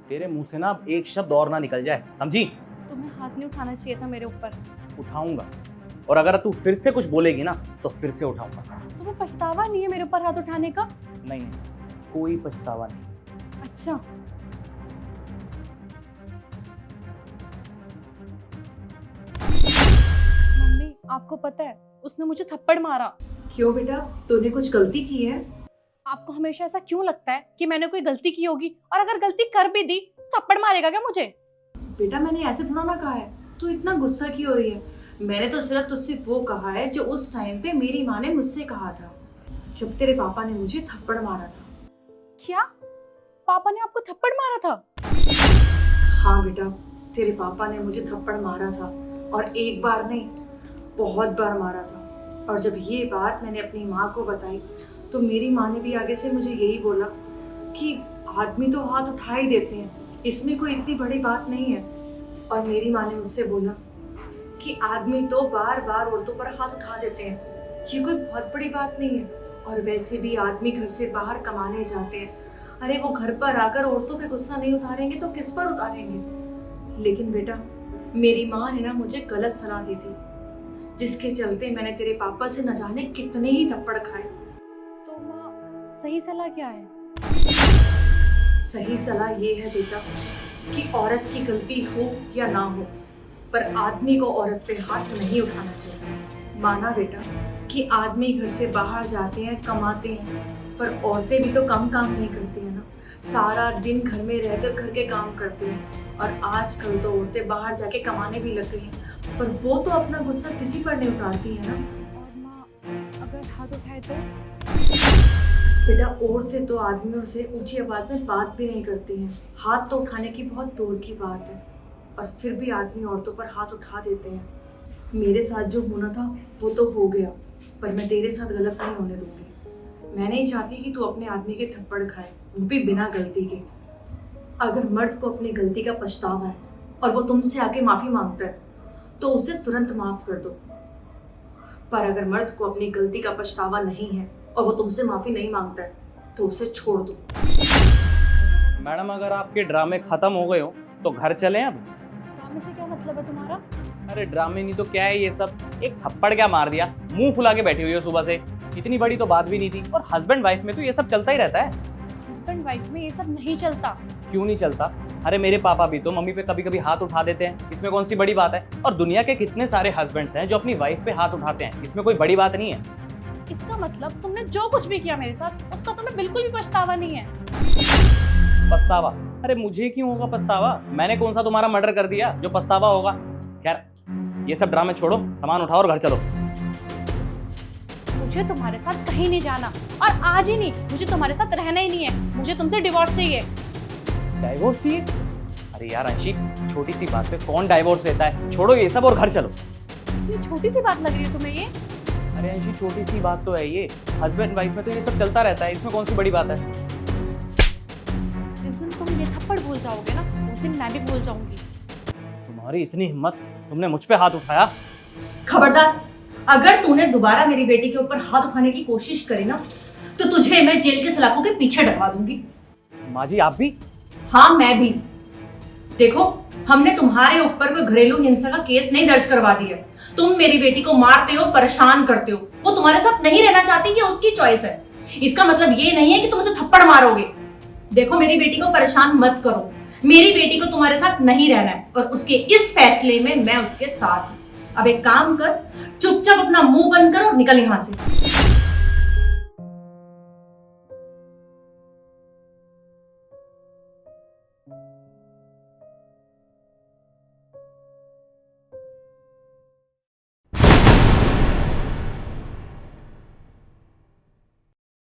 तेरे मुंह से ना एक शब्द और ना निकल जाए, समझी? तुम्हें हाथ नहीं उठाना चाहिए था मेरे ऊपर। उठाऊंगा, और अगर तू फिर से कुछ बोलेगी ना तो फिर से उठाऊंगा। तुम्हें पछतावा नहीं है मेरे ऊपर हाथ उठाने का? नहीं, कोई पछतावा नहीं। अच्छा, मम्मी आपको पता है उसने मुझे थप्पड़ मारा। क्यों बेटा, तूने कुछ गलती की है? आपको हमेशा ऐसा क्यों लगता है कि मैंने कोई गलती की होगी, और अगर गलती कर भी दी तो थप्पड़ मारेगा क्या मुझे? बेटा मैंने ऐसे थोड़ा ना कहा है, तू इतना गुस्सा क्यों हो रही है? मैंने तो सिर्फ तुझसे वो कहा है जो उस टाइम पे मेरी माँ ने मुझसे कहा था, जब तेरे पापा ने मुझे थप्पड़ मारा था। क्या पापा ने आपको थप्पड़ मारा था? हाँ बेटा, तेरे पापा ने मुझे थप्पड़ मारा था, और एक बार नहीं बहुत बार मारा था। और जब ये बात मैंने अपनी माँ को बताई तो मेरी माँ ने भी आगे से मुझे यही बोला कि आदमी तो हाथ उठा ही देते हैं, इसमें कोई इतनी बड़ी बात नहीं है। और मेरी माँ ने मुझसे बोला कि आदमी तो बार बार औरतों पर हाथ उठा देते हैं, ये कोई बहुत बड़ी बात नहीं है। और वैसे भी आदमी घर से बाहर कमाने जाते हैं, अरे वो घर पर आकर औरतों पे गुस्सा नहीं उतारेंगे तो किस पर उतारेंगे? लेकिन बेटा मेरी माँ ने ना मुझे गलत सलाह दी थी, जिसके चलते मैंने तेरे पापा से न जाने कितने ही थप्पड़ खाए। तो माँ सही सलाह क्या है? सही सलाह ये है बेटा कि औरत की गलती हो या ना हो, पर आदमी को औरत पे हाथ नहीं उठाना चाहिए। माना बेटा कि आदमी घर से बाहर जाते हैं, कमाते हैं, पर औरतें भी तो कम काम नहीं करती हैं ना, सारा दिन घर में रहकर घर के काम करती हैं। और आजकल तो औरतें बाहर जाके कमाने भी लग गई हैं, पर वो तो अपना गुस्सा किसी पर नहीं उतारती है ना। और माँ अगर हाथ उठाए तो? बेटा औरतें तो आदमियों से ऊंची आवाज में बात भी नहीं करती हैं, हाथ तो उठाने की बहुत दूर की बात है, और फिर भी आदमी औरतों पर हाथ उठा देते हैं। मेरे साथ जो होना था वो तो हो गया, पर मैं तेरे साथ गलत नहीं होने दूंगी। मैं नहीं चाहती कि तू अपने आदमी के थप्पड़ खाए, वो भी बिना गलती के। अगर मर्द को अपनी गलती का पछतावा है और वो तुमसे आके माफी मांगता है तो उसे तुरंत माफ कर दो, पर अगर मर्द को अपनी गलती का पछतावा नहीं है और वो तुमसे माफी नहीं मांगता है तो उसे छोड़ दो। मैडम, अगर आपके ड्रामे खत्म हो गए हो तो घर चलें अब। ड्रामे से क्या मतलब है तुम्हारा? अरे ड्रामे नहीं तो क्या है ये सब? एक थप्पड़ क्या मार दिया, मुंह फुला के बैठी हुई हो सुबह से, इतनी बड़ी तो बात भी नहीं थी। और हस्बैंड वाइफ में तो ये सब चलता ही रहता है। हस्बैंड वाइफ में ये सब नहीं चलता। क्यों नहीं चलता? अरे मेरे पापा भी तो मम्मी पे कभी कभी हाथ उठा देते हैं, इसमें कौन सी बड़ी बात है? और दुनिया के कितने सारे हस्बैंड्स हैं जो अपनी वाइफ पे हाथ उठाते हैं, इसमें कोई बड़ी बात नहीं है। इसका मतलब तुमने जो कुछ भी किया मेरे साथ उसका तुम्हें बिल्कुल भी पछतावा नहीं है? पछतावा? अरे मुझे क्यों होगा पछतावा? मैंने कौन सा तुम्हारा मर्डर कर दिया जो पछतावा होगा? खैर ये सब ड्रामे छोड़ो, सामान उठाओ और घर चलो। मुझे तुम्हारे साथ कहीं नहीं जाना, और आज ही नहीं, मुझे तुम्हारे साथ रहना ही नहीं है। मुझे तुमसे डिवोर्स चाहिए। डाइवोर्स चाहिए? अरे यार अंशी, छोटी सी बात पे कौन डाइवोर्स लेता है? छोड़ो ये सब और घर चलो। ये छोटी सी बात लग रही है तुम्हें ये? अरे अंशी छोटी सी बात तो है ये, हस्बैंड वाइफ में तो ये सब चलता रहता है, इसमें कौन सी बड़ी बात है? जिस दिन तुम ये थप्पड़ भूल जाओगे ना, उस दिन मैं भी भूल जाऊंगी। तुम्हारी इतनी हिम्मत, तुमने मुझ पे हाथ उठाया? खबरदार, अगर तूने दोबारा मेरी बेटी के ऊपर हाथ उठाने की कोशिश करी ना तो तुझे मैं जेल के सलाखों के पीछे डलवा दूंगी। माँ जी आप भी? हाँ मैं भी। देखो हमने तुम्हारे ऊपर कोई घरेलू हिंसा का केस नहीं दर्ज करवा दिया। तुम मेरी बेटी को मारते हो, परेशान करते हो, वो तुम्हारे साथ नहीं रहना चाहती, ये उसकी चॉइस है। इसका मतलब ये नहीं है कि तुम उसे थप्पड़ मारोगे। देखो मेरी बेटी को परेशान मत करो, मेरी बेटी को तुम्हारे साथ नहीं रहना है, और उसके इस फैसले में मैं उसके साथ हूं। अब एक काम कर, चुपचाप अपना मुंह बंद कर और निकल यहां से।